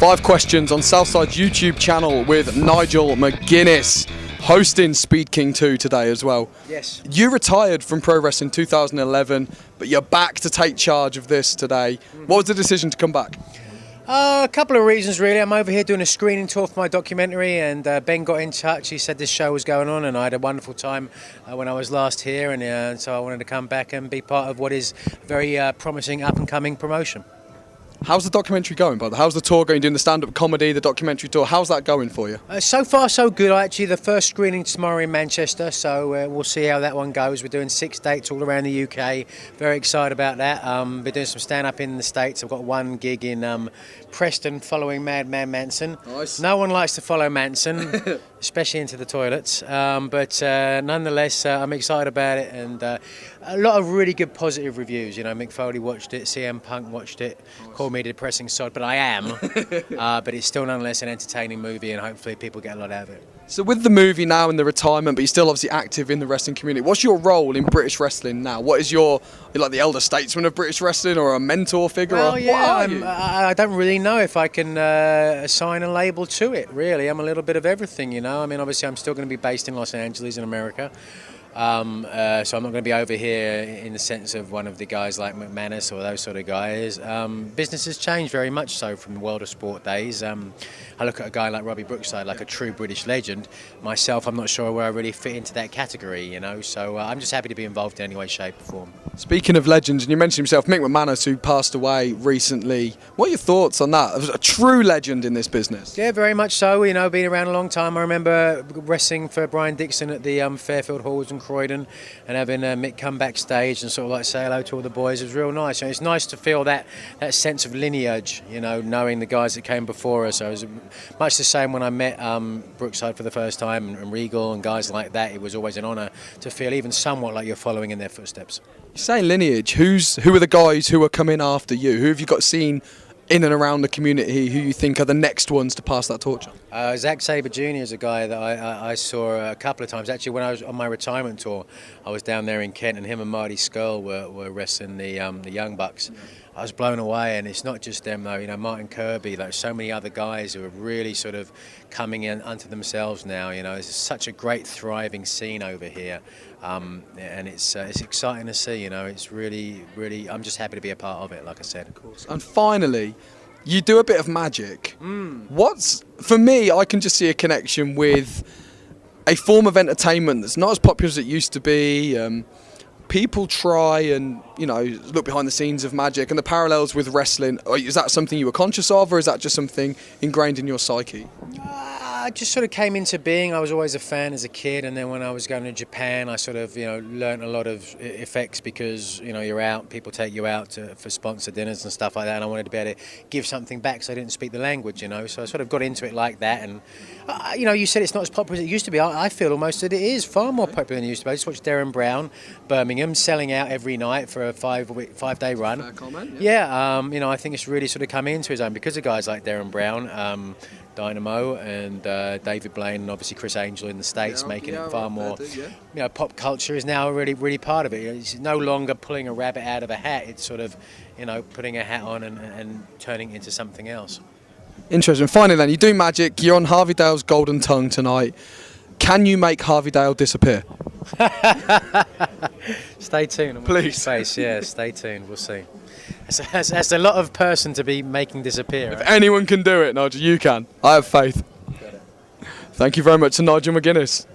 5 questions on Southside's YouTube channel with Nigel McGuinness, hosting Speed King 2 today as well. Yes. You retired from pro wrestling in 2011, but you're back to take charge of this today. What was the decision to come back? A couple of reasons, really. I'm over here doing a screening tour for my documentary, and Ben got in touch. He said this show was going on, and I had a wonderful time when I was last here, and so I wanted to come back and be part of what is a very promising up-and-coming promotion. How's the documentary going, brother? How's the tour going? Doing the stand-up comedy, the documentary tour. How's that going for you? So far, so good. Actually, the first screening tomorrow in Manchester, so we'll see how that one goes. We're doing 6 dates all around the UK. Very excited about that. We're doing some stand-up in the States. I've got one gig in Preston following Madman Manson. Nice. No one likes to follow Manson, especially into the toilets. But nonetheless, I'm excited about it, and a lot of really good positive reviews. You know, Mick Foley watched it, CM Punk watched it, called me a depressing sod, but I am. But it's still nonetheless an entertaining movie, and hopefully people get a lot out of it. So with the movie now and the retirement, but you're still obviously active in the wrestling community, what's your role in British wrestling now? What is you're like the elder statesman of British wrestling, or a mentor figure? Well, yeah, what are you? I don't really know if I can assign a label to it, really. I'm a little bit of everything, you know. I mean, obviously I'm still going to be based in Los Angeles in America. So I'm not going to be over here in the sense of one of the guys like McManus or those sort of guys. Business has changed very much so from the world of sport days. I look at a guy like Robbie Brookside, like a true British legend. Myself, I'm not sure where I really fit into that category, you know. So I'm just happy to be involved in any way, shape or form. Speaking of legends, and you mentioned himself, Mick McManus, who passed away recently. What are your thoughts on that? A true legend in this business. Yeah, very much so. You know, been around a long time. I remember wrestling for Brian Dixon at the Fairfield Halls in Croydon, and having Mick come backstage and sort of like say hello to all the boys. It was real nice. And it's nice to feel that sense of lineage, you know, knowing the guys that came before us. So it was much the same when I met Brookside for the first time, and Regal and guys like that. It was always an honour to feel even somewhat like you're following in their footsteps. You say lineage. Who are the guys who are coming after you? Who have you got seen in and around the community who you think are the next ones to pass that torch on? Zack Sabre Jr. is a guy that I saw a couple of times. Actually, when I was on my retirement tour, I was down there in Kent, and him and Marty Skrull were wrestling the Young Bucks. I was blown away, and it's not just them though. You know, Martin Kirby, like so many other guys who are really sort of coming in unto themselves now. You know, there's such a great thriving scene over here, and it's exciting to see. You know, it's really, really. I'm just happy to be a part of it. Like I said, of course. And finally, you do a bit of magic. What's, for me, I can just see a connection with a form of entertainment that's not as popular as it used to be. People try and, you know, look behind the scenes of magic and the parallels with wrestling. Is that something you were conscious of, or is that just something ingrained in your psyche? I just sort of came into being. I was always a fan as a kid, and then when I was going to Japan, I sort of, you know, learned a lot of effects because, you know, you're out, people take you out for sponsor dinners and stuff like that, and I wanted to be able to give something back, so I didn't speak the language, you know, so I sort of got into it like that. And you know, you said it's not as popular as it used to be. I feel almost that it is far more popular than it used to be. I just watched Darren Brown, Birmingham, selling out every night for a 5-day run. Fair comment, yeah. You know, I think it's really sort of come into his own because of guys like Darren Brown, Dynamo, and David Blaine, and obviously Chris Angel in the States, making it far more. You know, pop culture is now really, really part of it. It's no longer pulling a rabbit out of a hat. It's sort of, you know, putting a hat on and turning it into something else. Interesting. Finally, then, you do magic. You're on Harvey Dale's Golden Tongue tonight. Can you make Harvey Dale disappear? Stay tuned. Please. Face. Yeah, stay tuned. We'll see. That's a lot of person to be making disappear. If anyone can do it, Nigel, you can. I have faith. Thank you very much to Nigel McGuinness.